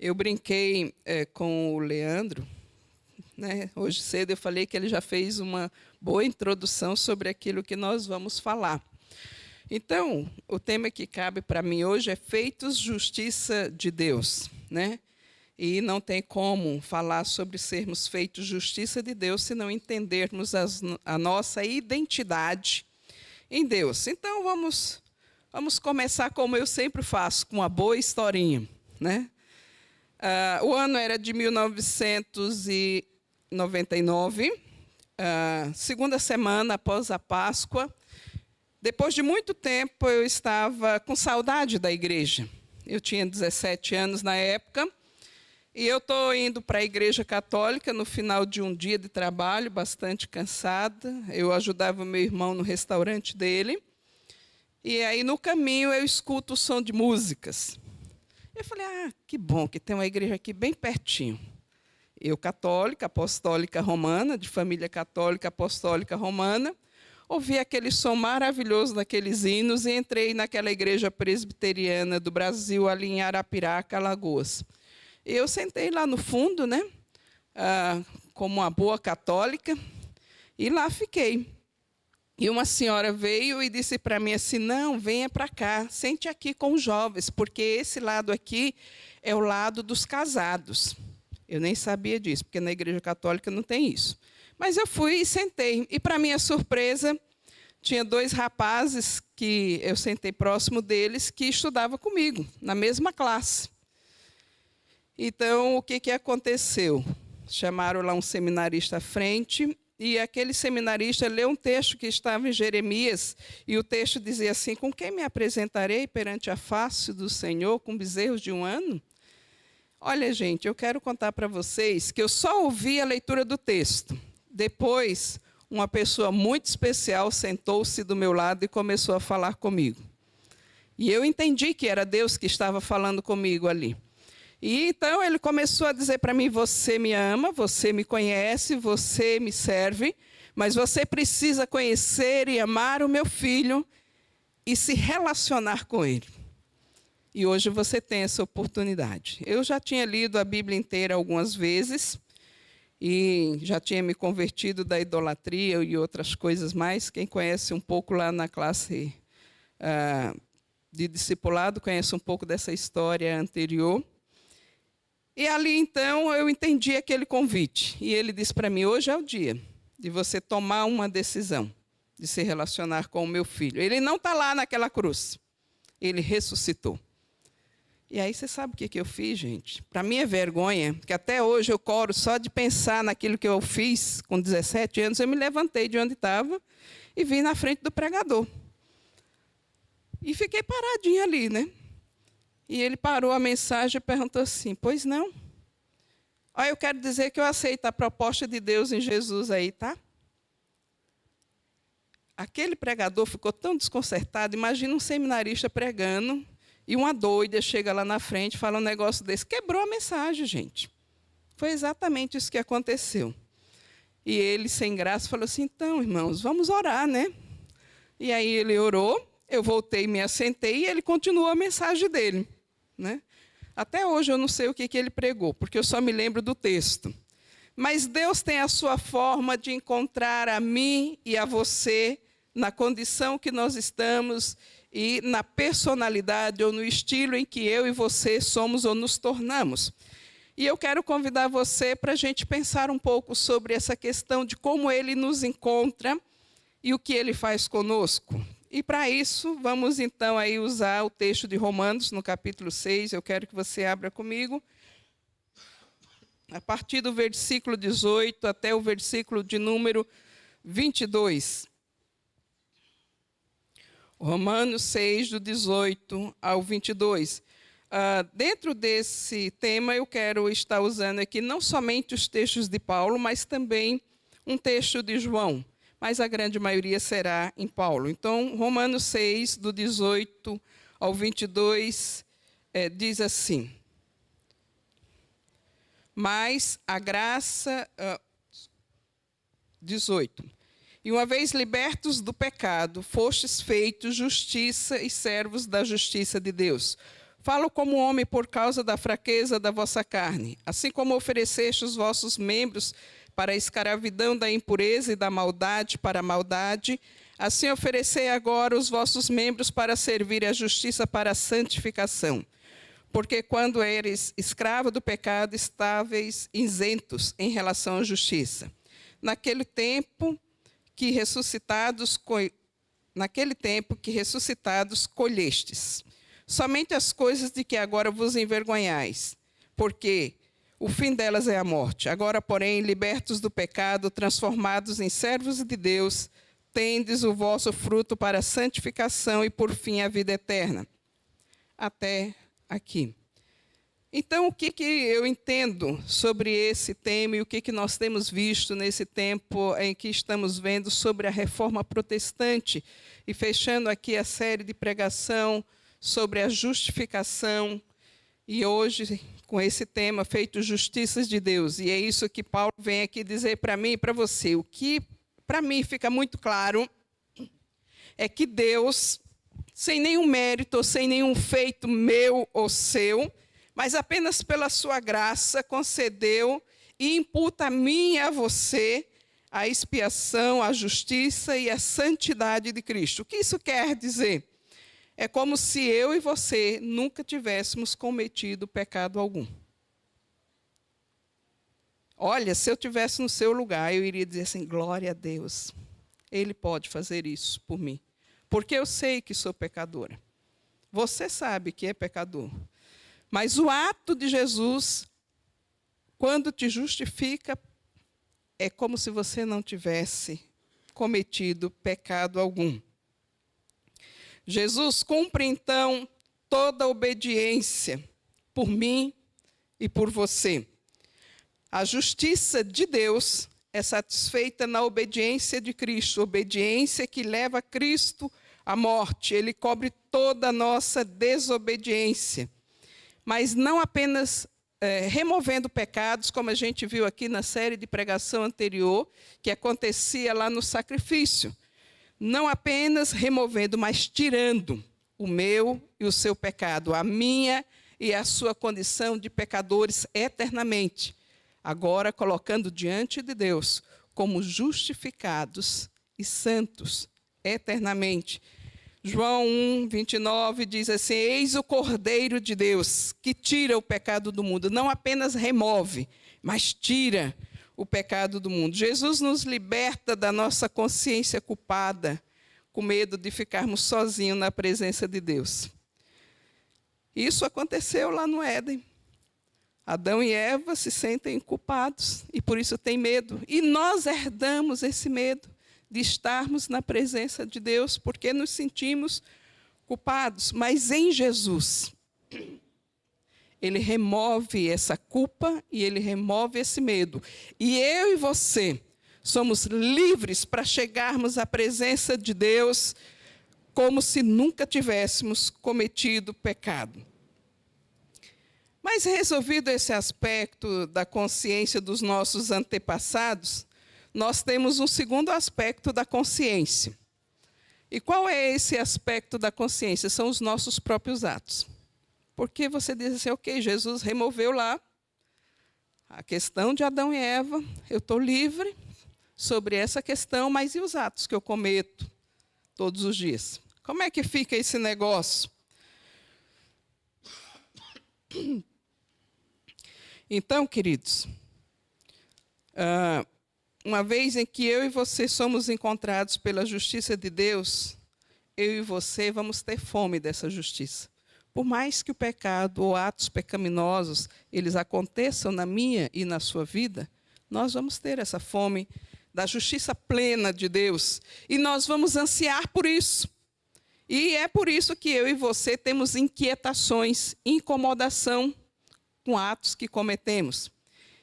Eu brinquei com o Leandro, né? Hoje cedo eu falei que ele já fez uma boa introdução sobre aquilo que nós vamos falar. Então, o tema que cabe para mim hoje é feitos justiça de Deus, né? E não tem como falar sobre sermos feitos justiça de Deus se não entendermos a nossa identidade em Deus. Então, vamos começar como eu sempre faço, com uma boa historinha, né? O ano era de 1999, segunda semana após a Páscoa. Depois de muito tempo, eu estava com saudade da igreja. Eu tinha 17 anos na época, e eu estou indo para a igreja católica no final de um dia de trabalho, bastante cansada. Eu ajudava o meu irmão no restaurante dele. E aí, no caminho, eu escuto o som de músicas. Eu falei, que bom que tem uma igreja aqui bem pertinho. Eu, católica, apostólica romana, de família católica, apostólica romana, ouvi aquele som maravilhoso daqueles hinos e entrei naquela igreja presbiteriana do Brasil, ali em Arapiraca, Alagoas. Eu sentei lá no fundo, né, como uma boa católica, e lá fiquei. E uma senhora veio e disse para mim assim, não, venha para cá, sente aqui com os jovens, porque esse lado aqui é o lado dos casados. Eu nem sabia disso, porque na igreja católica não tem isso. Mas eu fui e sentei. E, para minha surpresa, tinha 2 rapazes que eu sentei próximo deles que estudavam comigo, na mesma classe. Então, o que aconteceu? Chamaram lá um seminarista à frente, e aquele seminarista leu um texto que estava em Jeremias, e o texto dizia assim, com quem me apresentarei perante a face do Senhor, com bezerros de 1 ano? Olha, gente, eu quero contar para vocês que eu só ouvi a leitura do texto. Depois, uma pessoa muito especial sentou-se do meu lado e começou a falar comigo. E eu entendi que era Deus que estava falando comigo ali. E então ele começou a dizer para mim, você me ama, você me conhece, você me serve, mas você precisa conhecer e amar o meu filho e se relacionar com ele. E hoje você tem essa oportunidade. Eu já tinha lido a Bíblia inteira algumas vezes, e já tinha me convertido da idolatria e outras coisas mais. Quem conhece um pouco lá na classe de discipulado, conhece um pouco dessa história anterior. E ali, então, eu entendi aquele convite. E ele disse para mim, hoje é o dia de você tomar uma decisão, de se relacionar com o meu filho. Ele não está lá naquela cruz, ele ressuscitou. E aí, você sabe o que eu fiz, gente? Para mim é vergonha, que até hoje eu coro só de pensar naquilo que eu fiz com 17 anos, eu me levantei de onde estava e vim na frente do pregador. E fiquei paradinha ali, né? E ele parou a mensagem e perguntou assim, pois não? Olha, eu quero dizer que eu aceito a proposta de Deus em Jesus aí, tá? Aquele pregador ficou tão desconcertado, imagina um seminarista pregando, e uma doida chega lá na frente e fala um negócio desse. Quebrou a mensagem, gente. Foi exatamente isso que aconteceu. E ele, sem graça, falou assim, então, irmãos, vamos orar, né? E aí ele orou, eu voltei, me assentei, e ele continuou a mensagem dele, né? Até hoje eu não sei o que ele pregou, porque eu só me lembro do texto. Mas Deus tem a sua forma de encontrar a mim e a você na condição que nós estamos e na personalidade ou no estilo em que eu e você somos ou nos tornamos. E eu quero convidar você para a gente pensar um pouco sobre essa questão de como ele nos encontra e o que ele faz conosco. E para isso, vamos então aí usar o texto de Romanos, no capítulo 6. Eu quero que você abra comigo, a partir do versículo 18 até o versículo de número 22. Romanos 6, do 18 ao 22. Dentro desse tema, eu quero estar usando aqui não somente os textos de Paulo, mas também um texto de João. Mas a grande maioria será em Paulo. Então, Romanos 6, do 18 ao 22, diz assim. Mas a graça... 18. E uma vez libertos do pecado, fostes feitos justiça e servos da justiça de Deus. Falo como homem por causa da fraqueza da vossa carne. Assim como ofereceste os vossos membros para a escravidão da impureza e da maldade para a maldade, assim oferecei agora os vossos membros para servir a justiça para a santificação. Porque quando eres escravo do pecado, estáveis isentos em relação à justiça. Naquele tempo que ressuscitados colhestes somente as coisas de que agora vos envergonhais, porque o fim delas é a morte. Agora, porém, libertos do pecado, transformados em servos de Deus, tendes o vosso fruto para a santificação e, por fim, a vida eterna. Até aqui. Então, o que eu entendo sobre esse tema e o que nós temos visto nesse tempo em que estamos vendo sobre a reforma protestante e fechando aqui a série de pregação sobre a justificação e hoje com esse tema feito justiças de Deus. E é isso que Paulo vem aqui dizer para mim e para você. O que para mim fica muito claro é que Deus, sem nenhum mérito, sem nenhum feito meu ou seu, mas apenas pela sua graça, concedeu e imputa a mim e a você a expiação, a justiça e a santidade de Cristo. O que isso quer dizer? É como se eu e você nunca tivéssemos cometido pecado algum. Olha, se eu estivesse no seu lugar, eu iria dizer assim, glória a Deus. Ele pode fazer isso por mim. Porque eu sei que sou pecadora. Você sabe que é pecador. Mas o ato de Jesus, quando te justifica, é como se você não tivesse cometido pecado algum. Jesus cumpre, então, toda a obediência por mim e por você. A justiça de Deus é satisfeita na obediência de Cristo, obediência que leva Cristo à morte. Ele cobre toda a nossa desobediência. Mas não apenas removendo pecados, como a gente viu aqui na série de pregação anterior, que acontecia lá no sacrifício. Não apenas removendo, mas tirando o meu e o seu pecado, a minha e a sua condição de pecadores eternamente. Agora colocando diante de Deus como justificados e santos eternamente. João 1, 29 diz assim, eis o Cordeiro de Deus que tira o pecado do mundo. Não apenas remove, mas tira o pecado do mundo. Jesus nos liberta da nossa consciência culpada, com medo de ficarmos sozinhos na presença de Deus. Isso aconteceu lá no Éden. Adão e Eva se sentem culpados e por isso têm medo. E nós herdamos esse medo de estarmos na presença de Deus, porque nos sentimos culpados. Mas em Jesus, Ele remove essa culpa e Ele remove esse medo. E eu e você somos livres para chegarmos à presença de Deus como se nunca tivéssemos cometido pecado. Mas resolvido esse aspecto da consciência dos nossos antepassados, nós temos um segundo aspecto da consciência. E qual é esse aspecto da consciência? São os nossos próprios atos. Porque você diz assim, ok, Jesus removeu lá a questão de Adão e Eva, eu estou livre sobre essa questão, mas e os atos que eu cometo todos os dias? Como é que fica esse negócio? Então, queridos, uma vez em que eu e você somos encontrados pela justiça de Deus, eu e você vamos ter fome dessa justiça. Por mais que o pecado ou atos pecaminosos, eles aconteçam na minha e na sua vida, nós vamos ter essa fome da justiça plena de Deus. E nós vamos ansiar por isso. E é por isso que eu e você temos inquietações, incomodação com atos que cometemos.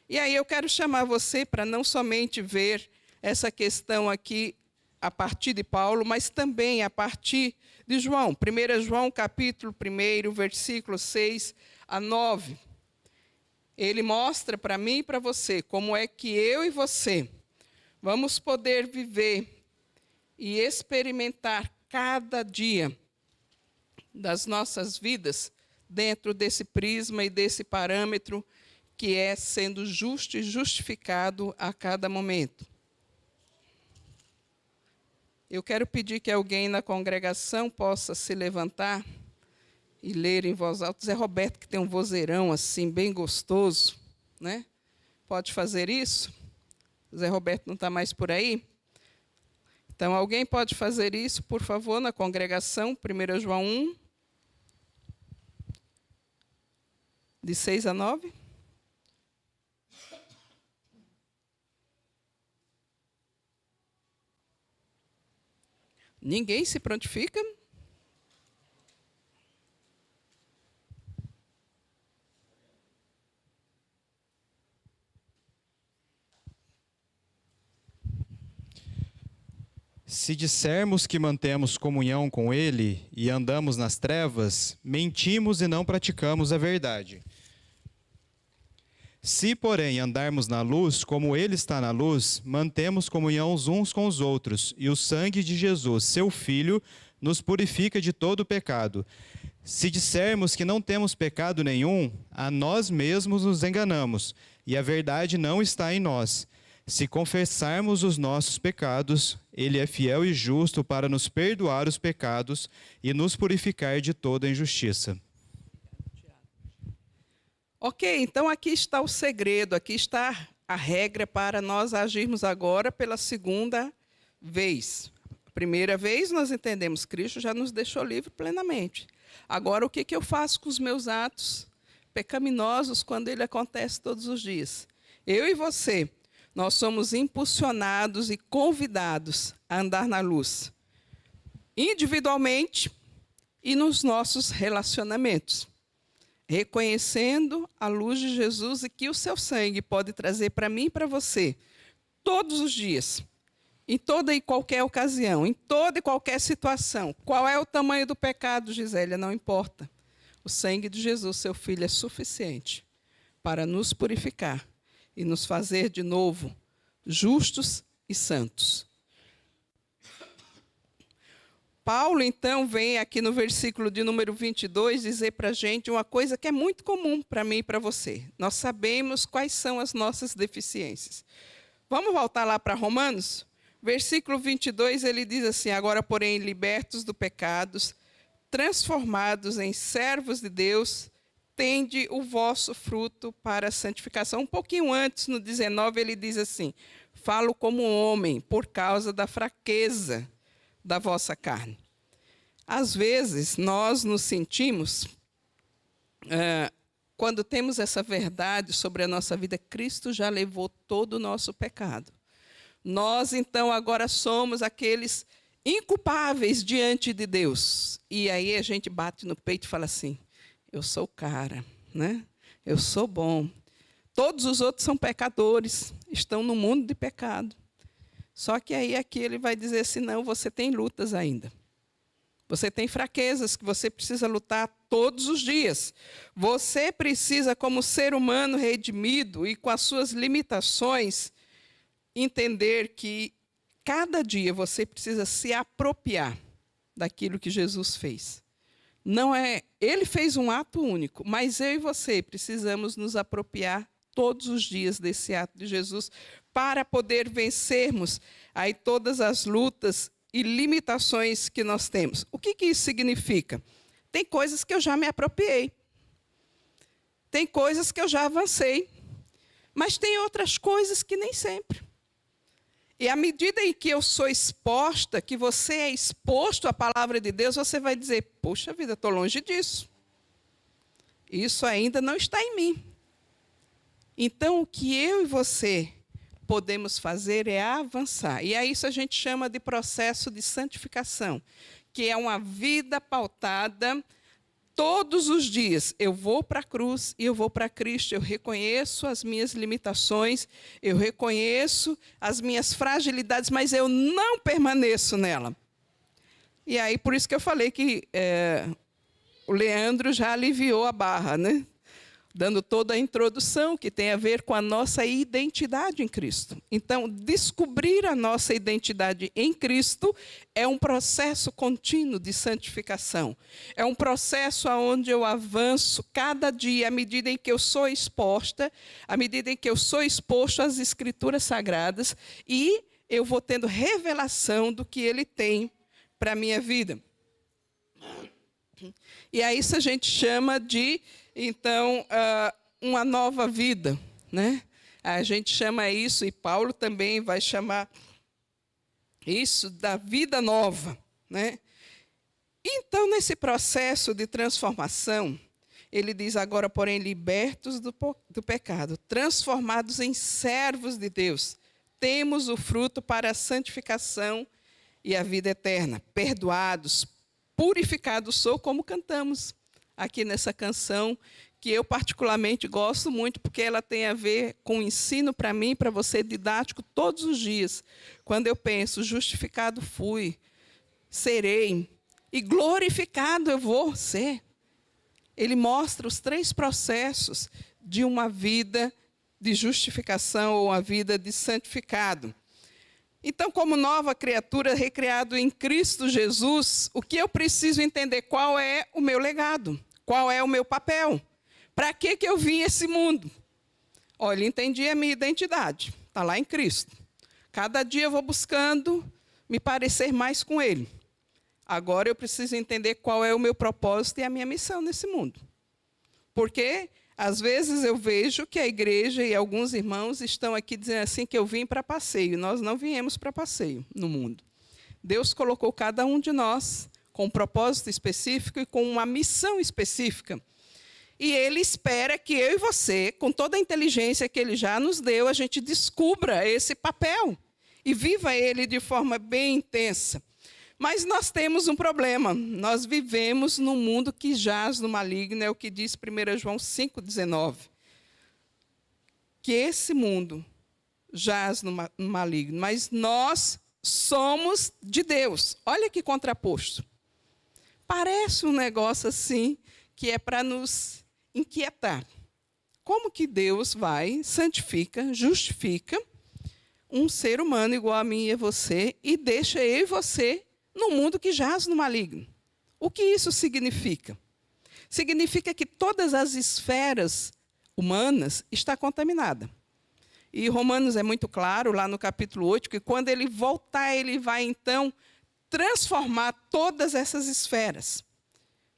E aí eu quero chamar você para não somente ver essa questão aqui a partir de Paulo, mas também a partir de João. 1 João, capítulo 1, versículo 6 a 9. Ele mostra para mim e para você como é que eu e você vamos poder viver e experimentar cada dia das nossas vidas dentro desse prisma e desse parâmetro que é sendo justo e justificado a cada momento. Eu quero pedir que alguém na congregação possa se levantar e ler em voz alta. Zé Roberto, que tem um vozeirão assim, bem gostoso, né? Pode fazer isso? Zé Roberto não está mais por aí? Então, alguém pode fazer isso, por favor, na congregação, 1 João 1, de 6 a 9. Ninguém se prontifica? Se dissermos que mantemos comunhão com Ele e andamos nas trevas, mentimos e não praticamos a verdade. Se, porém, andarmos na luz, como Ele está na luz, mantemos comunhão uns com os outros, e o sangue de Jesus, seu Filho, nos purifica de todo pecado. Se dissermos que não temos pecado nenhum, a nós mesmos nos enganamos, e a verdade não está em nós. Se confessarmos os nossos pecados, Ele é fiel e justo para nos perdoar os pecados e nos purificar de toda injustiça. Ok, então aqui está o segredo, aqui está a regra para nós agirmos agora pela segunda vez. A primeira vez nós entendemos, Cristo já nos deixou livre plenamente. Agora, o que eu faço com os meus atos pecaminosos quando ele acontece todos os dias? Eu e você, nós somos impulsionados e convidados a andar na luz, individualmente e nos nossos relacionamentos, reconhecendo a luz de Jesus e que o seu sangue pode trazer para mim e para você, todos os dias, em toda e qualquer ocasião, em toda e qualquer situação. Qual é o tamanho do pecado, Gisélia? Não importa. O sangue de Jesus, seu Filho, é suficiente para nos purificar e nos fazer de novo justos e santos. Paulo, então, vem aqui no versículo de número 22 dizer para a gente uma coisa que é muito comum para mim e para você. Nós sabemos quais são as nossas deficiências. Vamos voltar lá para Romanos? Versículo 22, ele diz assim: agora, porém, libertos do pecado, transformados em servos de Deus, tende o vosso fruto para a santificação. Um pouquinho antes, no 19, ele diz assim: falo como homem, por causa da fraqueza da vossa carne. Às vezes, nós nos sentimos, quando temos essa verdade sobre a nossa vida, Cristo já levou todo o nosso pecado. Nós, então, agora somos aqueles inculpáveis diante de Deus. E aí a gente bate no peito e fala assim: eu sou o cara, né? Eu sou bom. Todos os outros são pecadores, estão no mundo de pecado. Só que aí aqui ele vai dizer assim: não, você tem lutas ainda. Você tem fraquezas que você precisa lutar todos os dias. Você precisa, como ser humano redimido e com as suas limitações, entender que cada dia você precisa se apropriar daquilo que Jesus fez. Não é, ele fez um ato único, mas eu e você precisamos nos apropriar todos os dias desse ato de Jesus para poder vencermos aí todas as lutas e limitações que nós temos. O que isso significa? Tem coisas que eu já me apropriei. Tem coisas que eu já avancei. Mas tem outras coisas que nem sempre. E à medida em que eu sou exposta, que você é exposto à palavra de Deus, você vai dizer: poxa vida, estou longe disso. Isso ainda não está em mim. Então, o que eu e você podemos fazer é avançar. E a isso a gente chama de processo de santificação, que é uma vida pautada todos os dias. Eu vou para a cruz e eu vou para Cristo. Eu reconheço as minhas limitações, eu reconheço as minhas fragilidades, mas eu não permaneço nela. E aí, por isso que eu falei que o Leandro já aliviou a barra, né? dando toda a introdução que tem a ver com a nossa identidade em Cristo. Então, descobrir a nossa identidade em Cristo é um processo contínuo de santificação. É um processo onde eu avanço cada dia, à medida em que eu sou exposta, à medida em que eu sou exposto às Escrituras Sagradas, e eu vou tendo revelação do que Ele tem para a minha vida. E a isso a gente chama de, então, uma nova vida, né? A gente chama isso, e Paulo também vai chamar isso da vida nova, né? Então, nesse processo de transformação, ele diz agora, porém, libertos do pecado, transformados em servos de Deus, temos o fruto para a santificação e a vida eterna, perdoados, purificado sou, como cantamos aqui nessa canção, que eu particularmente gosto muito, porque ela tem a ver com o ensino para mim, para você, didático, todos os dias. Quando eu penso, justificado fui, serei, e glorificado eu vou ser. Ele mostra os 3 processos de uma vida de justificação ou uma vida de santificado. Então, como nova criatura, recriado em Cristo Jesus, o que eu preciso entender? Qual é o meu legado? Qual é o meu papel? Para que eu vim a esse mundo? Olha, entendi a minha identidade. Está lá em Cristo. Cada dia eu vou buscando me parecer mais com Ele. Agora eu preciso entender qual é o meu propósito e a minha missão nesse mundo. Porque às vezes eu vejo que a igreja e alguns irmãos estão aqui dizendo assim que eu vim para passeio. Nós não viemos para passeio no mundo. Deus colocou cada um de nós com um propósito específico e com uma missão específica. E Ele espera que eu e você, com toda a inteligência que Ele já nos deu, a gente descubra esse papel e viva ele de forma bem intensa. Mas nós temos um problema. Nós vivemos num mundo que jaz no maligno, é o que diz 1 João 5,19. Que esse mundo jaz no maligno, mas nós somos de Deus. Olha que contraposto. Parece um negócio assim, que é para nos inquietar. Como que Deus vai, santifica, justifica um ser humano igual a mim e a você e deixa eu e você no mundo que jaz no maligno? O que isso significa? Significa que todas as esferas humanas estão contaminadas. E Romanos é muito claro, lá no capítulo 8, que quando ele voltar, ele vai, então, transformar todas essas esferas.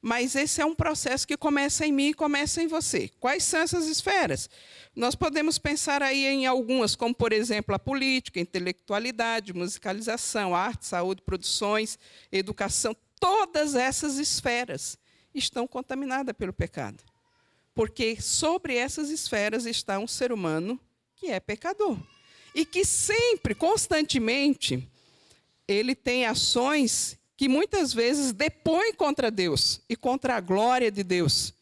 Mas esse é um processo que começa em mim e começa em você. Quais são essas esferas? Nós podemos pensar aí em algumas, como, por exemplo, a política, a intelectualidade, musicalização, arte, saúde, produções, educação. Todas essas esferas estão contaminadas pelo pecado. Porque sobre essas esferas está um ser humano que é pecador. E que sempre, constantemente, ele tem ações que muitas vezes depõem contra Deus e contra a glória de Deus.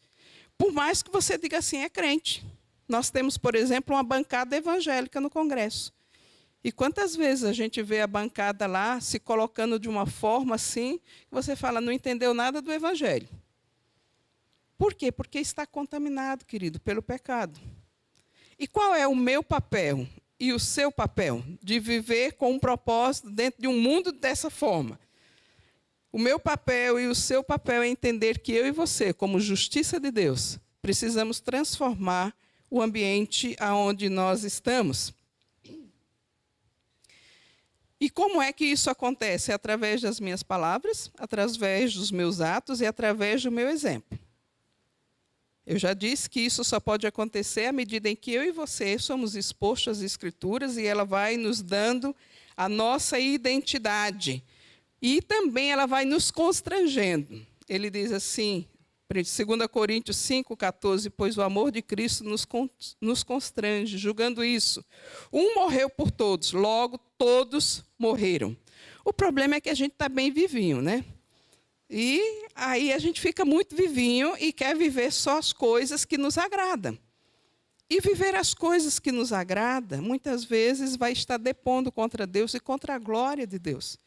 Por mais que você diga assim, é crente. Nós temos, por exemplo, uma bancada evangélica no Congresso. E quantas vezes a gente vê a bancada lá se colocando de uma forma assim, que você fala, não entendeu nada do Evangelho. Por quê? Porque está contaminado, querido, pelo pecado. E qual é o meu papel e o seu papel de viver com um propósito dentro de um mundo dessa forma? O meu papel e o seu papel é entender que eu e você, como justiça de Deus, precisamos transformar o ambiente aonde nós estamos. E como é que isso acontece? É através das minhas palavras, através dos meus atos e através do meu exemplo. Eu já disse que isso só pode acontecer à medida em que eu e você somos expostos às Escrituras e ela vai nos dando a nossa identidade. E também ela vai nos constrangendo. Ele diz assim, 2 Coríntios 5,14, pois o amor de Cristo nos constrange, julgando isso. Um morreu por todos, logo todos morreram. O problema é que a gente está bem vivinho, né? E aí a gente fica muito vivinho e quer viver só as coisas que nos agradam. E viver as coisas que nos agradam, muitas vezes vai estar depondo contra Deus e contra a glória de Deus.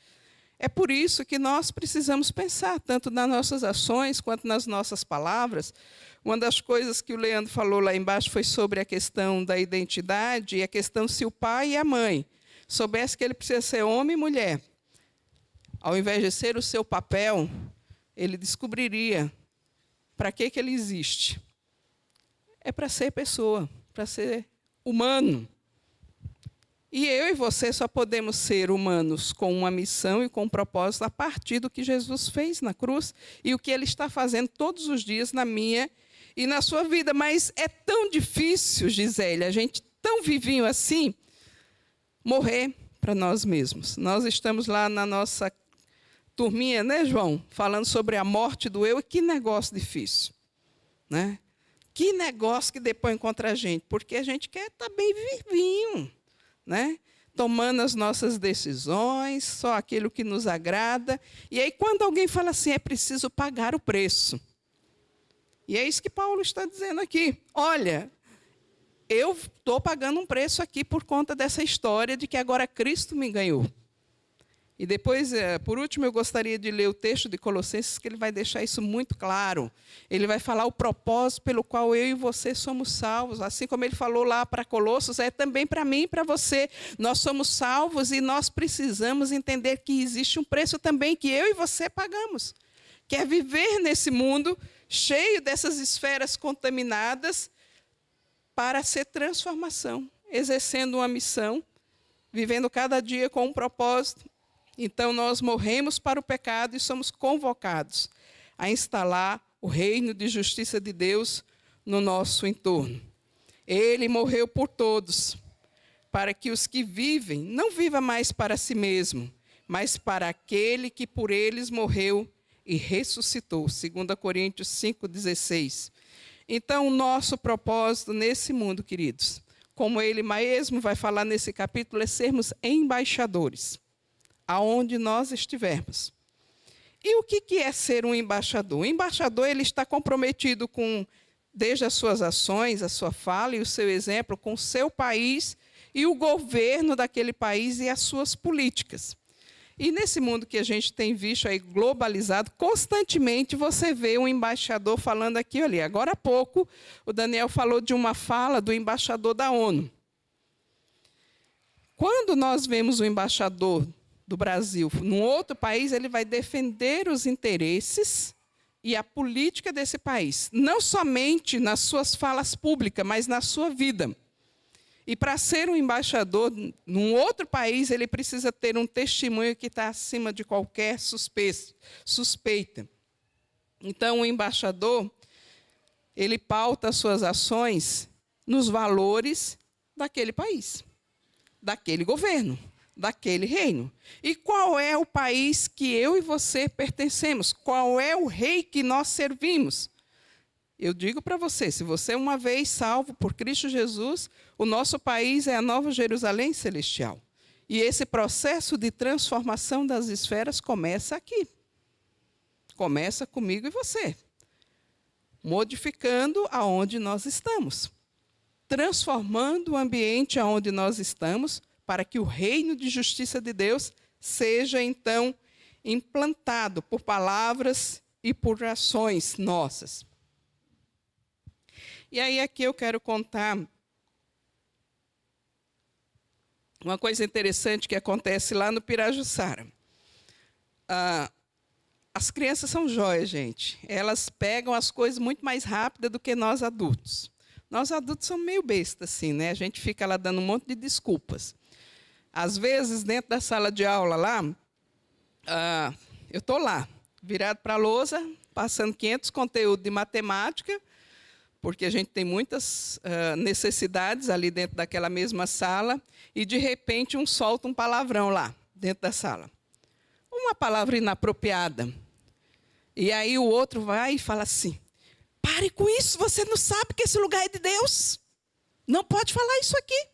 É por isso que nós precisamos pensar, tanto nas nossas ações quanto nas nossas palavras, Uma das coisas que o Leandro falou lá embaixo foi sobre a questão da identidade e a questão se o pai e a mãe soubessem que ele precisa ser homem e mulher. Ao invés de ser o seu papel, ele descobriria para que ele existe. É para ser pessoa, para ser humano. E eu e você só podemos ser humanos com uma missão e com um propósito a partir do que Jesus fez na cruz e o que ele está fazendo todos os dias na minha e na sua vida. Mas é tão difícil, Gisele, a gente tão vivinho assim, morrer para nós mesmos. Nós estamos lá na nossa turminha, né, João? Falando sobre a morte do eu. E que negócio difícil, né? Que negócio que depõe contra a gente. Porque a gente quer estar bem vivinho, né? Tomando as nossas decisões, só aquilo que nos agrada. E aí, quando alguém fala assim, é preciso pagar o preço. E é isso que Paulo está dizendo aqui. Olha, eu estou pagando um preço aqui por conta dessa história de que agora Cristo me ganhou. E depois, por último, eu gostaria de ler o texto de Colossenses, que ele vai deixar isso muito claro. Ele vai falar o propósito pelo qual eu e você somos salvos. Assim como ele falou lá para Colossos, é também para mim e para você. Nós somos salvos e nós precisamos entender que existe um preço também que eu e você pagamos. Que é viver nesse mundo cheio dessas esferas contaminadas para ser transformação, exercendo uma missão, vivendo cada dia com um propósito. Então, nós morremos para o pecado e somos convocados a instalar o reino de justiça de Deus no nosso entorno. Ele morreu por todos, para que os que vivem não vivam mais para si mesmo, mas para aquele que por eles morreu e ressuscitou. 2 Coríntios 5,16. Então, o nosso propósito nesse mundo, queridos, como ele mesmo vai falar nesse capítulo, é sermos embaixadores aonde nós estivermos. E o que é ser um embaixador? O embaixador ele está comprometido com, desde as suas ações, a sua fala e o seu exemplo, com o seu país e o governo daquele país e as suas políticas. E nesse mundo que a gente tem visto aí globalizado, constantemente você vê um embaixador falando aqui ali. Agora há pouco, o Daniel falou de uma fala do embaixador da ONU. Quando nós vemos o embaixador do Brasil num outro país, ele vai defender os interesses e a política desse país, não somente nas suas falas públicas, mas na sua vida. E para ser um embaixador num outro país, ele precisa ter um testemunho que está acima de qualquer suspeita. Então, o embaixador, ele pauta as suas ações nos valores daquele país, daquele governo, daquele reino. E qual é o país que eu e você pertencemos? Qual é o rei que nós servimos? Eu digo para você, se você é uma vez salvo por Cristo Jesus, o nosso país é a Nova Jerusalém Celestial. E esse processo de transformação das esferas começa aqui. Começa comigo e você. Modificando aonde nós estamos. Transformando o ambiente aonde nós estamos, para que o reino de justiça de Deus seja, então, implantado por palavras e por ações nossas. E aí aqui eu quero contar uma coisa interessante que acontece lá no Pirajussara. As crianças são joias, gente. Elas pegam as coisas muito mais rápido do que nós adultos. Nós adultos somos meio besta, assim, né? A gente fica lá dando um monte de desculpas. Às vezes, dentro da sala de aula lá, eu estou lá, virado para a lousa, passando 500 conteúdos de matemática, porque a gente tem muitas necessidades ali dentro daquela mesma sala, e, de repente, solta um palavrão lá, dentro da sala. Uma palavra inapropriada. E aí o outro vai e fala assim, pare com isso, você não sabe que esse lugar é de Deus. Não pode falar isso aqui.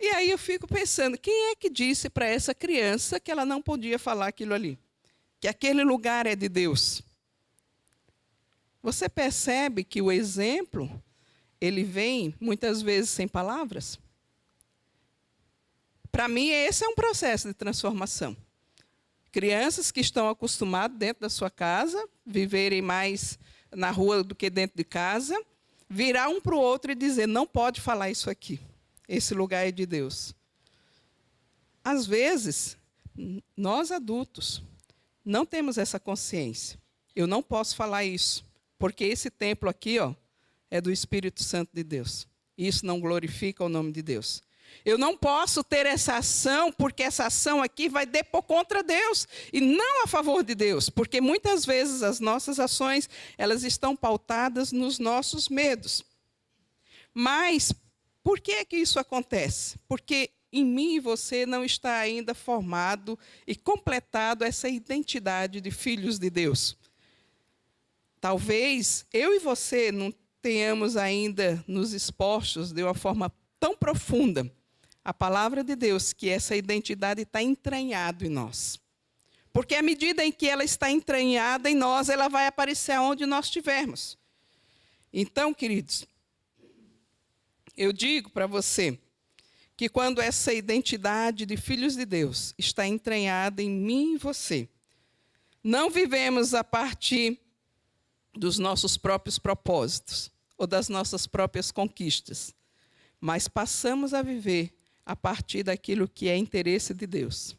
E aí eu fico pensando, quem é que disse para essa criança que ela não podia falar aquilo ali? Que aquele lugar é de Deus? Você percebe que o exemplo, ele vem muitas vezes sem palavras? Para mim, esse é um processo de transformação. Crianças que estão acostumadas dentro da sua casa, viverem mais na rua do que dentro de casa, virar um para o outro e dizer, não pode falar isso aqui, esse lugar é de Deus. Às vezes, nós adultos não temos essa consciência. Eu não posso falar isso, porque esse templo aqui, ó, é do Espírito Santo de Deus. Isso não glorifica o nome de Deus. Eu não posso ter essa ação, porque essa ação aqui vai depor contra Deus, e não a favor de Deus, porque muitas vezes as nossas ações, elas estão pautadas nos nossos medos. Mas, por que que isso acontece? Porque em mim e você não está ainda formado e completado essa identidade de filhos de Deus. Talvez eu e você não tenhamos ainda nos expostos de uma forma tão profunda a palavra de Deus, que essa identidade está entranhada em nós. Porque à medida em que ela está entranhada em nós, ela vai aparecer aonde nós estivermos. Então, queridos, eu digo para você que quando essa identidade de filhos de Deus está entranhada em mim e você, não vivemos a partir dos nossos próprios propósitos ou das nossas próprias conquistas, mas passamos a viver a partir daquilo que é interesse de Deus,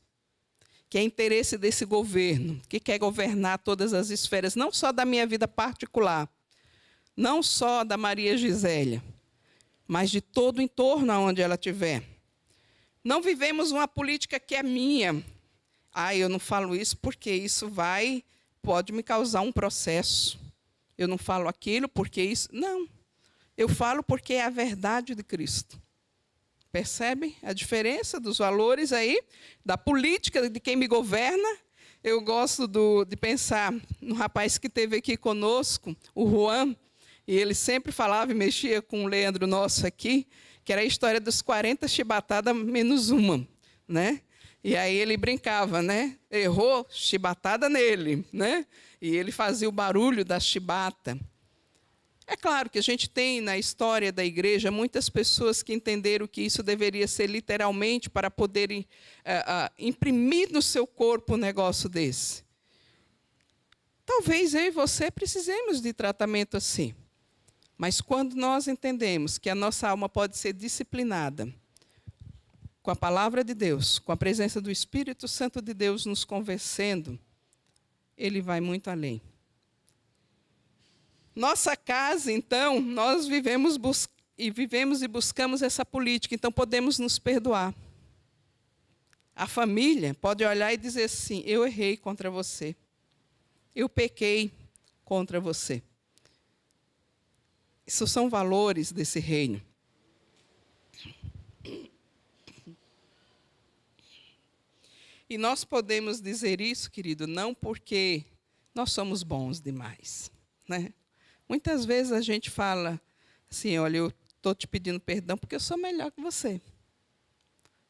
que é interesse desse governo, que quer governar todas as esferas, não só da minha vida particular, não só da Maria Gisélia, mas de todo o entorno aonde ela estiver. Não vivemos uma política que é minha. Eu não falo isso porque isso pode me causar um processo. Eu não falo aquilo porque isso... Não, eu falo porque é a verdade de Cristo. Percebe a diferença dos valores aí, da política de quem me governa? Eu gosto de pensar no rapaz que esteve aqui conosco, o Juan, e ele sempre falava e mexia com o Leandro nosso aqui, que era a história dos 40 chibatadas menos uma, né? E aí ele brincava, né? Errou, chibatada nele, né? E ele fazia o barulho da chibata. É claro que a gente tem na história da igreja muitas pessoas que entenderam que isso deveria ser literalmente para poderem imprimir no seu corpo um negócio desse. Talvez eu e você precisemos de tratamento assim. Mas quando nós entendemos que a nossa alma pode ser disciplinada com a palavra de Deus, com a presença do Espírito Santo de Deus nos convencendo, ele vai muito além. Nossa casa, então, nós vivemos e buscamos essa política, então podemos nos perdoar. A família pode olhar e dizer assim, eu errei contra você, eu pequei contra você. Isso são valores desse reino. E nós podemos dizer isso, querido, não porque nós somos bons demais, né? Muitas vezes a gente fala assim, olha, eu estou te pedindo perdão porque eu sou melhor que você.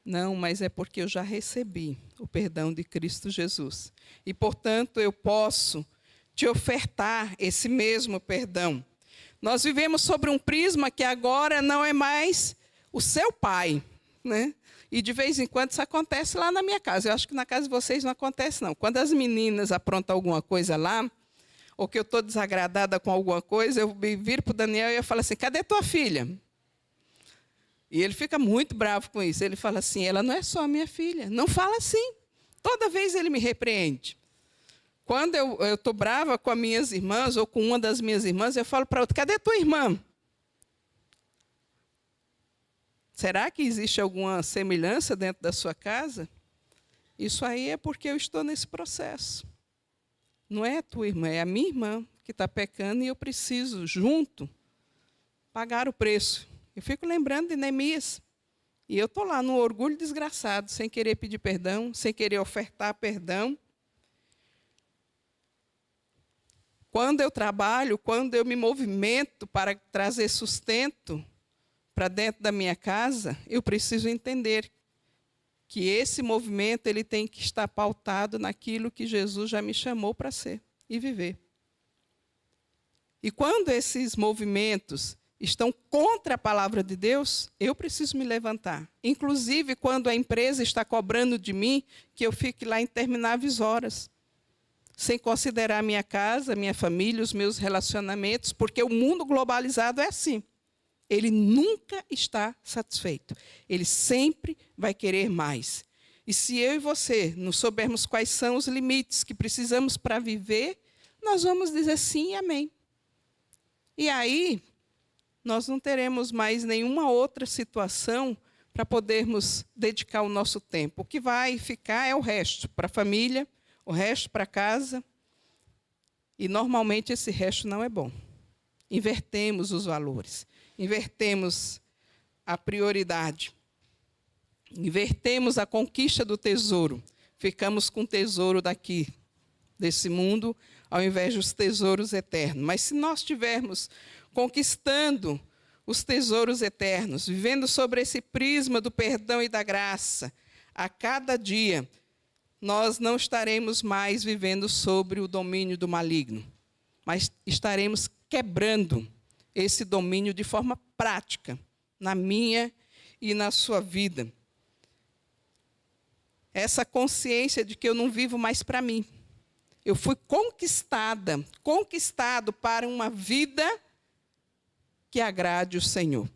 Não, mas é porque eu já recebi o perdão de Cristo Jesus. E, portanto, eu posso te ofertar esse mesmo perdão. Nós vivemos sobre um prisma que agora não é mais o seu pai, né? E, de vez em quando, isso acontece lá na minha casa. Eu acho que na casa de vocês não acontece, não. Quando as meninas aprontam alguma coisa lá, ou que eu estou desagradada com alguma coisa, eu viro para o Daniel e eu falo assim, cadê tua filha? E ele fica muito bravo com isso. Ele fala assim, ela não é só minha filha. Não fala assim. Toda vez ele me repreende. Quando eu estou brava com as minhas irmãs, ou com uma das minhas irmãs, eu falo para outra, cadê tua irmã? Será que existe alguma semelhança dentro da sua casa? Isso aí é porque eu estou nesse processo. Não é a tua irmã, é a minha irmã que está pecando e eu preciso, junto, pagar o preço. Eu fico lembrando de Neemias. E eu estou lá no orgulho desgraçado, sem querer pedir perdão, sem querer ofertar perdão. Quando eu trabalho, quando eu me movimento para trazer sustento para dentro da minha casa, eu preciso entender que esse movimento ele tem que estar pautado naquilo que Jesus já me chamou para ser e viver. E quando esses movimentos estão contra a palavra de Deus, eu preciso me levantar. Inclusive, quando a empresa está cobrando de mim que eu fique lá intermináveis horas. sem considerar minha casa, minha família, os meus relacionamentos, porque o mundo globalizado é assim. Ele nunca está satisfeito. Ele sempre vai querer mais. E se eu e você não soubermos quais são os limites que precisamos para viver, nós vamos dizer sim e amém. E aí, nós não teremos mais nenhuma outra situação para podermos dedicar o nosso tempo. O que vai ficar é o resto para a família, o resto para casa. E, normalmente, esse resto não é bom. Invertemos os valores. Invertemos a prioridade. Invertemos a conquista do tesouro. Ficamos com o tesouro daqui, desse mundo, ao invés dos tesouros eternos. Mas se nós estivermos conquistando os tesouros eternos, vivendo sobre esse prisma do perdão e da graça, a cada dia, nós não estaremos mais vivendo sobre o domínio do maligno, mas estaremos quebrando esse domínio de forma prática, na minha e na sua vida. Essa consciência de que eu não vivo mais para mim. Eu fui conquistado para uma vida que agrade o Senhor.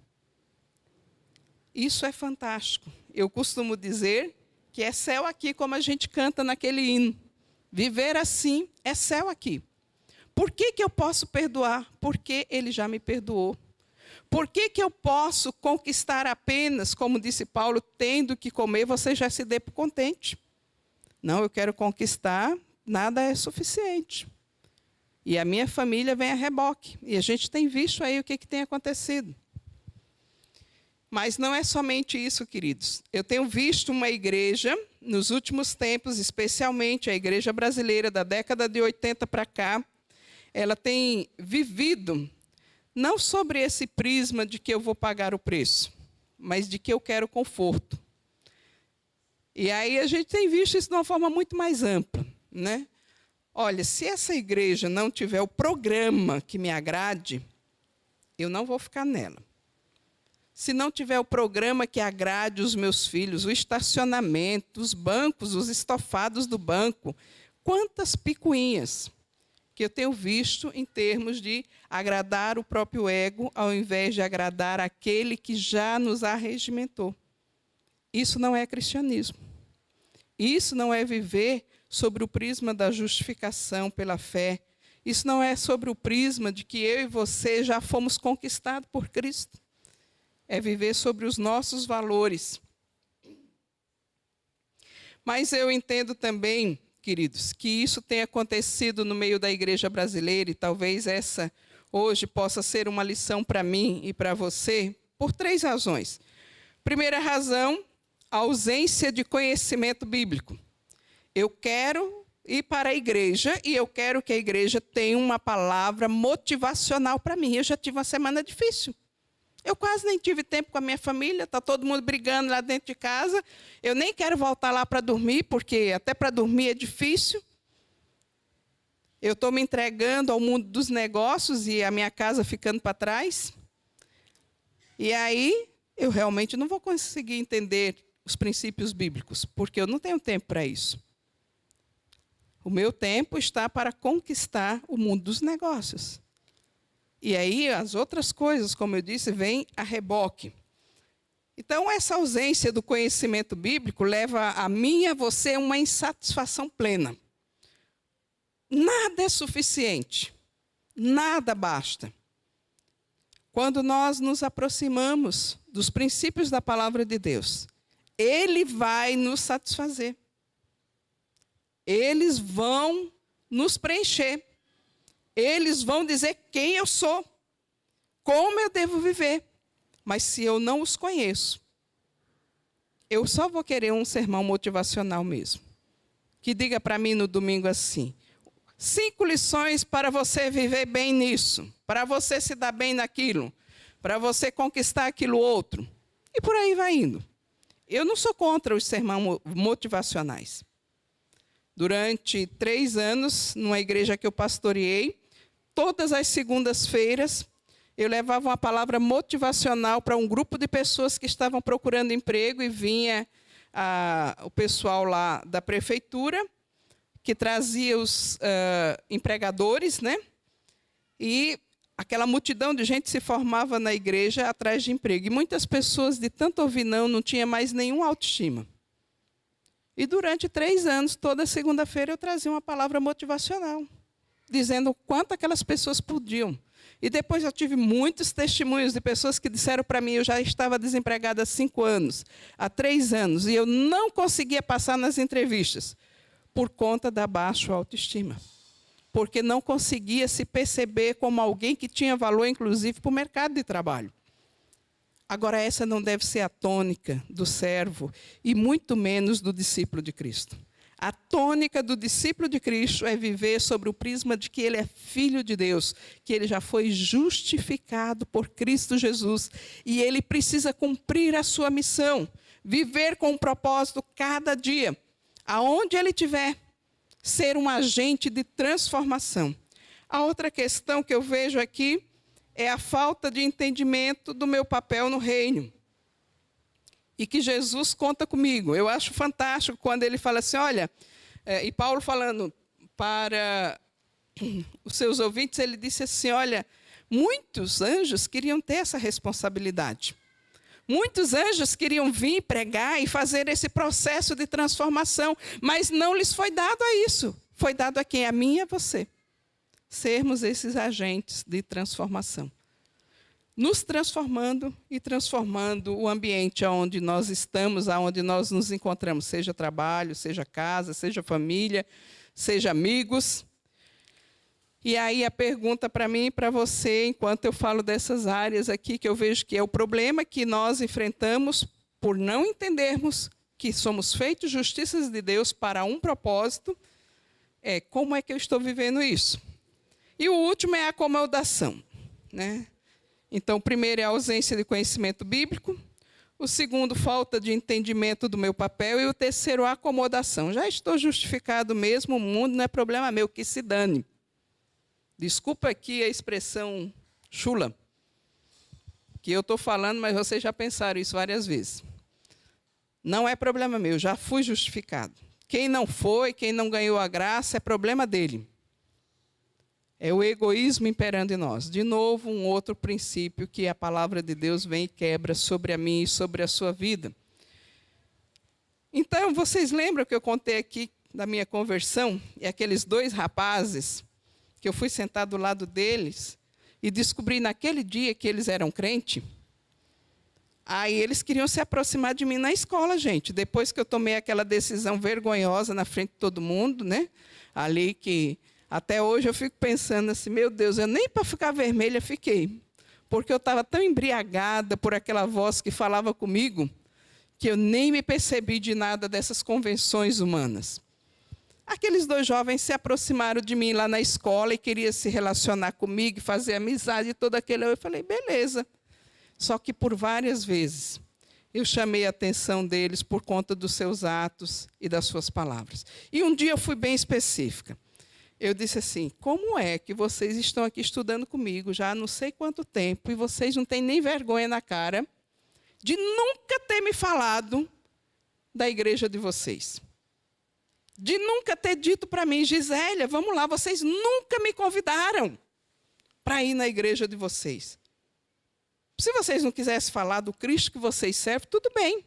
Isso é fantástico. Eu costumo dizer que é céu aqui, como a gente canta naquele hino. Viver assim é céu aqui. Por que eu posso perdoar? Porque Ele já me perdoou. Por que eu posso conquistar apenas, como disse Paulo, tendo que comer, você já se dê por contente? Não, eu quero conquistar, nada é suficiente. E a minha família vem a reboque. E a gente tem visto aí o que tem acontecido. Mas não é somente isso, queridos. Eu tenho visto uma igreja, nos últimos tempos, especialmente a igreja brasileira da década de 80 para cá, ela tem vivido, não sobre esse prisma de que eu vou pagar o preço, mas de que eu quero conforto. E aí a gente tem visto isso de uma forma muito mais ampla, né? Olha, se essa igreja não tiver o programa que me agrade, eu não vou ficar nela. Se não tiver o programa que agrade os meus filhos, o estacionamento, os bancos, os estofados do banco, quantas picuinhas que eu tenho visto em termos de agradar o próprio ego, ao invés de agradar aquele que já nos arregimentou. Isso não é cristianismo. Isso não é viver sobre o prisma da justificação pela fé. Isso não é sobre o prisma de que eu e você já fomos conquistados por Cristo. É viver sobre os nossos valores. Mas eu entendo também, queridos, que isso tem acontecido no meio da igreja brasileira, e talvez essa hoje possa ser uma lição para mim e para você, por 3 razões. Primeira razão, a ausência de conhecimento bíblico. Eu quero ir para a igreja e eu quero que a igreja tenha uma palavra motivacional para mim. Eu já tive uma semana difícil. Eu quase nem tive tempo com a minha família, está todo mundo brigando lá dentro de casa. Eu nem quero voltar lá para dormir, porque até para dormir é difícil. Eu estou me entregando ao mundo dos negócios e a minha casa ficando para trás. E aí, eu realmente não vou conseguir entender os princípios bíblicos, porque eu não tenho tempo para isso. O meu tempo está para conquistar o mundo dos negócios. E aí, as outras coisas, como eu disse, vêm a reboque. Então, essa ausência do conhecimento bíblico leva a mim e a você uma insatisfação plena. Nada é suficiente. Nada basta. Quando nós nos aproximamos dos princípios da palavra de Deus, Ele vai nos satisfazer. Eles vão nos preencher. Eles vão dizer quem eu sou, como eu devo viver. Mas se eu não os conheço, eu só vou querer um sermão motivacional mesmo. Que diga para mim no domingo assim: 5 lições para você viver bem nisso, para você se dar bem naquilo, para você conquistar aquilo outro. E por aí vai indo. Eu não sou contra os sermões motivacionais. Durante 3 anos, numa igreja que eu pastoreei, todas as segundas-feiras, eu levava uma palavra motivacional para um grupo de pessoas que estavam procurando emprego, e vinha o pessoal lá da prefeitura, que trazia os empregadores, né? E aquela multidão de gente se formava na igreja atrás de emprego. E muitas pessoas, de tanto ouvir não tinham mais nenhuma autoestima. E durante 3 anos, toda segunda-feira, eu trazia uma palavra motivacional, dizendo o quanto aquelas pessoas podiam. E depois eu tive muitos testemunhos de pessoas que disseram para mim, eu já estava desempregada há 5 anos, há 3 anos, e eu não conseguia passar nas entrevistas, por conta da baixa autoestima. Porque não conseguia se perceber como alguém que tinha valor, inclusive, para o mercado de trabalho. Agora, essa não deve ser a tônica do servo, e muito menos do discípulo de Cristo. A tônica do discípulo de Cristo é viver sobre o prisma de que ele é filho de Deus, que ele já foi justificado por Cristo Jesus, e ele precisa cumprir a sua missão, viver com um propósito cada dia, aonde ele estiver, ser um agente de transformação. A outra questão que eu vejo aqui é a falta de entendimento do meu papel no reino. E que Jesus conta comigo. Eu acho fantástico quando ele fala assim, olha, e Paulo falando para os seus ouvintes, ele disse assim, olha, muitos anjos queriam ter essa responsabilidade. Muitos anjos queriam vir pregar e fazer esse processo de transformação, mas não lhes foi dado a isso. Foi dado a quem? A mim e a você. Sermos esses agentes de transformação. Nos transformando e transformando o ambiente onde nós estamos, onde nós nos encontramos, seja trabalho, seja casa, seja família, seja amigos. E aí a pergunta para mim e para você, enquanto eu falo dessas áreas aqui, que eu vejo que é o problema que nós enfrentamos por não entendermos que somos feitos justiças de Deus para um propósito, é como é que eu estou vivendo isso? E o último é a acomodação, né? Então, o primeiro é a ausência de conhecimento bíblico, o segundo, falta de entendimento do meu papel, e o terceiro, a acomodação. Já estou justificado mesmo, o mundo não é problema meu, que se dane. Desculpa aqui a expressão chula, que eu estou falando, mas vocês já pensaram isso várias vezes. Não é problema meu, já fui justificado. Quem não foi, quem não ganhou a graça, é problema dele. É o egoísmo imperando em nós. De novo, um outro princípio que a palavra de Deus vem e quebra sobre a mim e sobre a sua vida. Então, vocês lembram que eu contei aqui da minha conversão? E aqueles 2 rapazes, que eu fui sentar do lado deles e descobri naquele dia que eles eram crentes. Aí eles queriam se aproximar de mim na escola, gente. Depois que eu tomei aquela decisão vergonhosa na frente de todo mundo, né? Ali que até hoje eu fico pensando assim, meu Deus, eu nem para ficar vermelha fiquei. Porque eu estava tão embriagada por aquela voz que falava comigo, que eu nem me percebi de nada dessas convenções humanas. Aqueles 2 jovens se aproximaram de mim lá na escola e queriam se relacionar comigo, fazer amizade e todo aquele. Eu falei, beleza. Só que por várias vezes eu chamei a atenção deles por conta dos seus atos e das suas palavras. E um dia eu fui bem específica. Eu disse assim, como é que vocês estão aqui estudando comigo já há não sei quanto tempo e vocês não têm nem vergonha na cara de nunca ter me falado da igreja de vocês? De nunca ter dito para mim, Gisélia, vamos lá, vocês nunca me convidaram para ir na igreja de vocês. Se vocês não quisessem falar do Cristo que vocês servem, tudo bem.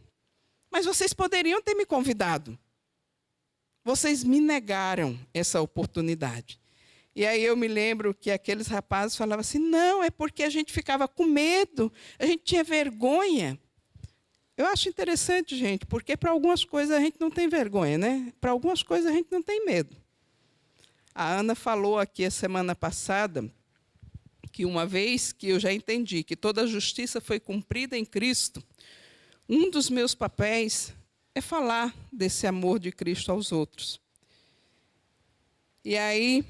Mas vocês poderiam ter me convidado. Vocês me negaram essa oportunidade. E aí eu me lembro que aqueles rapazes falavam assim, não, é porque a gente ficava com medo, a gente tinha vergonha. Eu acho interessante, gente, porque para algumas coisas a gente não tem vergonha, né? Para algumas coisas a gente não tem medo. A Ana falou aqui a semana passada que uma vez que eu já entendi que toda a justiça foi cumprida em Cristo, um dos meus papéis é falar desse amor de Cristo aos outros. E aí,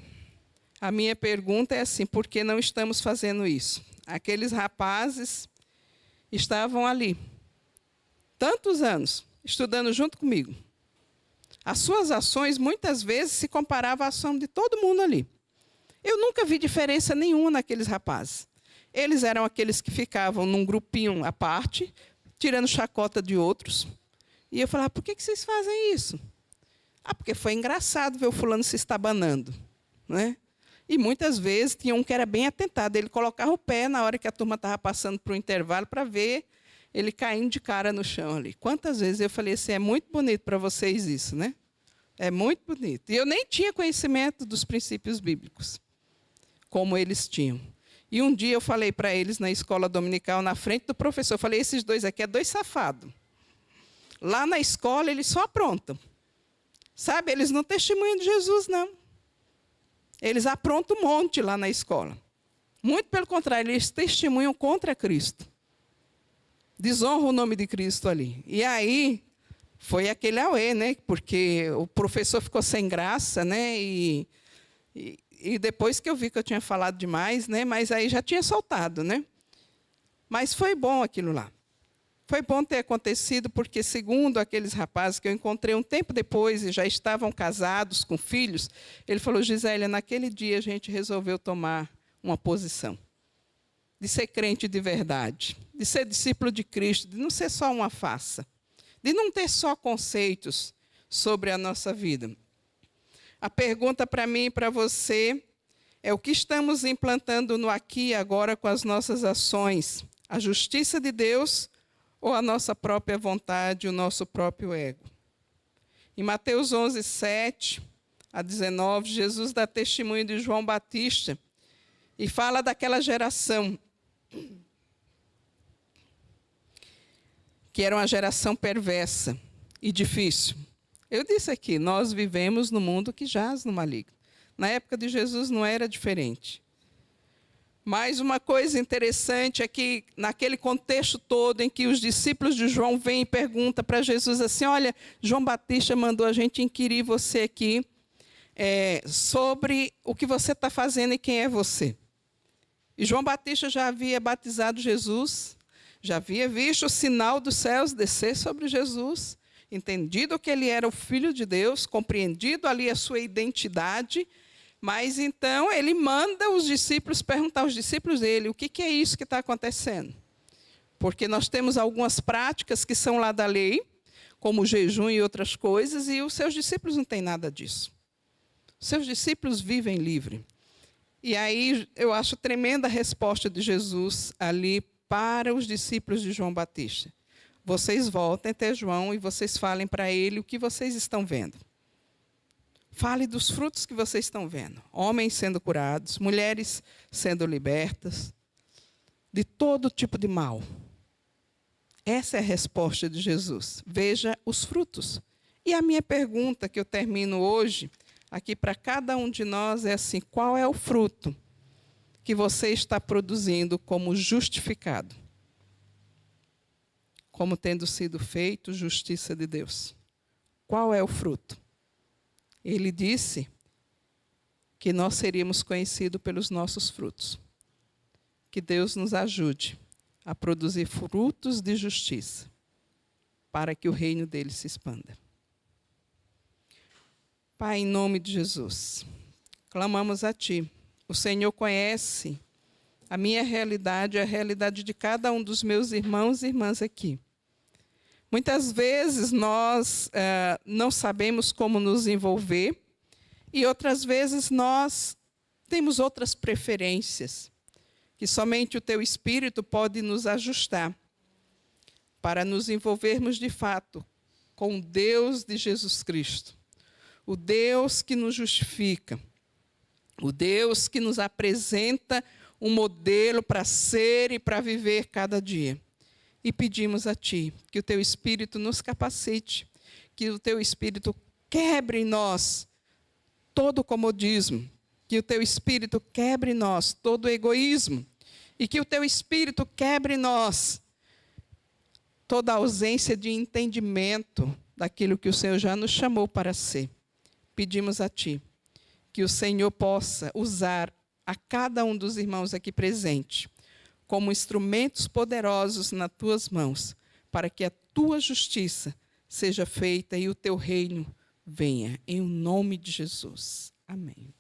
a minha pergunta é assim, por que não estamos fazendo isso? Aqueles rapazes estavam ali, tantos anos, estudando junto comigo. As suas ações, muitas vezes, se comparavam à ação de todo mundo ali. Eu nunca vi diferença nenhuma naqueles rapazes. Eles eram aqueles que ficavam num grupinho à parte, tirando chacota de outros. E eu falava, por que vocês fazem isso? Ah, porque foi engraçado ver o fulano se estabanando, né? E muitas vezes tinha um que era bem atentado. Ele colocava o pé na hora que a turma estava passando para o intervalo para ver ele caindo de cara no chão ali. Quantas vezes eu falei assim, é muito bonito para vocês isso, né? É muito bonito. E eu nem tinha conhecimento dos princípios bíblicos, como eles tinham. E um dia eu falei para eles na escola dominical, na frente do professor, eu falei, esses dois aqui é dois safados. Lá na escola eles só aprontam. Sabe, eles não testemunham de Jesus, não. Eles aprontam um monte lá na escola. Muito pelo contrário, eles testemunham contra Cristo. Desonram o nome de Cristo ali. E aí, foi aquele auê, né? Porque o professor ficou sem graça, né? E depois que eu vi que eu tinha falado demais, né? Mas aí já tinha soltado, né? Mas foi bom aquilo lá. Foi bom ter acontecido, porque, segundo aqueles rapazes que eu encontrei um tempo depois e já estavam casados, com filhos, ele falou, Gisélia, naquele dia a gente resolveu tomar uma posição de ser crente de verdade, de ser discípulo de Cristo, de não ser só uma farsa, de não ter só conceitos sobre a nossa vida. A pergunta para mim e para você é o que estamos implantando no aqui e agora com as nossas ações? A justiça de Deus ou a nossa própria vontade, o nosso próprio ego? Em Mateus 11, 7 a 19, Jesus dá testemunho de João Batista e fala daquela geração que era uma geração perversa e difícil. Eu disse aqui, nós vivemos no mundo que jaz no maligno. Na época de Jesus não era diferente. Mas uma coisa interessante é que, naquele contexto todo em que os discípulos de João vêm e perguntam para Jesus assim, olha, João Batista mandou a gente inquirir você aqui sobre o que você está fazendo e quem é você. E João Batista já havia batizado Jesus, já havia visto o sinal dos céus descer sobre Jesus, entendido que ele era o Filho de Deus, compreendido ali a sua identidade. Mas, então, ele manda os discípulos perguntar aos discípulos dele o que é isso que está acontecendo. Porque nós temos algumas práticas que são lá da lei, como o jejum e outras coisas, e os seus discípulos não têm nada disso. Os seus discípulos vivem livre. E aí eu acho tremenda a resposta de Jesus ali para os discípulos de João Batista. Vocês voltem até João e vocês falem para ele o que vocês estão vendo. Fale dos frutos que vocês estão vendo. Homens sendo curados, mulheres sendo libertas, de todo tipo de mal. Essa é a resposta de Jesus. Veja os frutos. E a minha pergunta, que eu termino hoje, aqui para cada um de nós, é assim, qual é o fruto que você está produzindo como justificado? Como tendo sido feito justiça de Deus. Qual é o fruto? Ele disse que nós seríamos conhecidos pelos nossos frutos. Que Deus nos ajude a produzir frutos de justiça, para que o reino dele se expanda. Pai, em nome de Jesus, clamamos a Ti. O Senhor conhece a minha realidade, a realidade de cada um dos meus irmãos e irmãs aqui. Muitas vezes nós não sabemos como nos envolver e outras vezes nós temos outras preferências que somente o Teu Espírito pode nos ajustar para nos envolvermos de fato com o Deus de Jesus Cristo, o Deus que nos justifica, o Deus que nos apresenta um modelo para ser e para viver cada dia. E pedimos a Ti que o Teu Espírito nos capacite, que o Teu Espírito quebre em nós todo o comodismo, que o Teu Espírito quebre em nós todo o egoísmo, e que o Teu Espírito quebre em nós toda a ausência de entendimento daquilo que o Senhor já nos chamou para ser. Pedimos a Ti que o Senhor possa usar a cada um dos irmãos aqui presente como instrumentos poderosos nas Tuas mãos, para que a Tua justiça seja feita e o Teu reino venha. Em nome de Jesus. Amém.